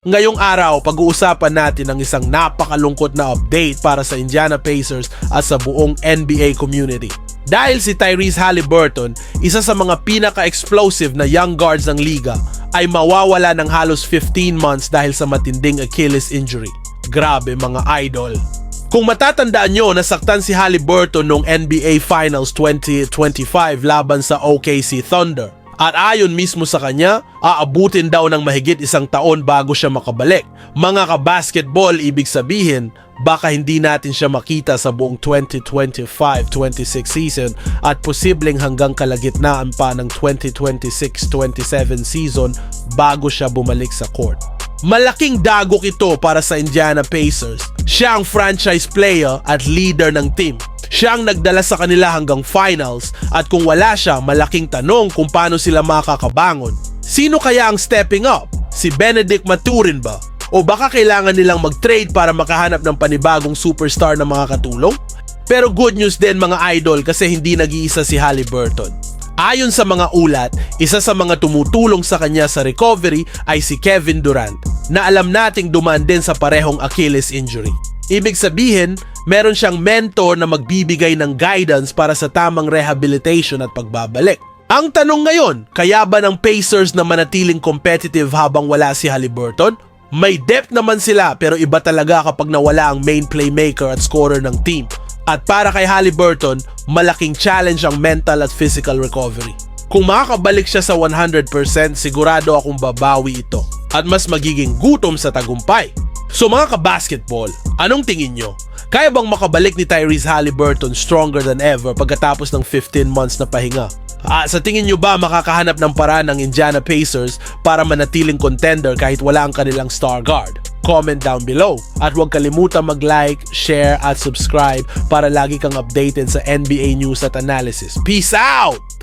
Ngayong araw, pag-uusapan natin ang isang napakalungkot na update para sa Indiana Pacers at sa buong NBA community. Dahil si Tyrese Haliburton, isa sa mga pinaka-explosive na young guards ng liga, ay mawawala ng halos 15 months dahil sa matinding Achilles injury. Grabe mga idol. Kung matatandaan nyo, nasaktan si Haliburton noong NBA Finals 2025 laban sa OKC Thunder. At ayon mismo sa kanya, aabutin daw ng mahigit 1 taon bago siya makabalik. Mga ka-basketball, ibig sabihin, baka hindi natin siya makita sa buong 2025-26 season at posibleng hanggang kalagitnaan pa ng 2026-27 season bago siya bumalik sa court. Malaking dagok ito para sa Indiana Pacers. Siya ang franchise player at leader ng team. Siya ang nagdala sa kanila hanggang finals at kung wala siya, malaking tanong kung paano sila makakabangon. Sino kaya ang stepping up? Si Benedict Mathurin ba? O baka kailangan nilang mag-trade para makahanap ng panibagong superstar na mga katulong? Pero good news din mga idol kasi hindi nag-iisa si Haliburton. Ayon sa mga ulat, isa sa mga tumutulong sa kanya sa recovery ay si Kevin Durant na alam nating dumaan din sa parehong Achilles injury. Ibig sabihin, meron siyang mentor na magbibigay ng guidance para sa tamang rehabilitation at pagbabalik. Ang tanong ngayon, kaya ba ng Pacers na manatiling competitive habang wala si Haliburton? May depth naman sila pero iba talaga kapag nawala ang main playmaker at scorer ng team. At para kay Haliburton, malaking challenge ang mental at physical recovery. Kung makakabalik siya sa 100%, sigurado akong babawi ito at mas magiging gutom sa tagumpay. So mga ka-basketball, anong tingin nyo? Kaya bang makabalik ni Tyrese Haliburton stronger than ever pagkatapos ng 15 months na pahinga? Sa tingin nyo ba makakahanap ng paraan ng Indiana Pacers para manatiling contender kahit wala ang kanilang star guard? Comment down below. At huwag kalimutan mag-like, share at subscribe para lagi kang updated sa NBA news at analysis. Peace out!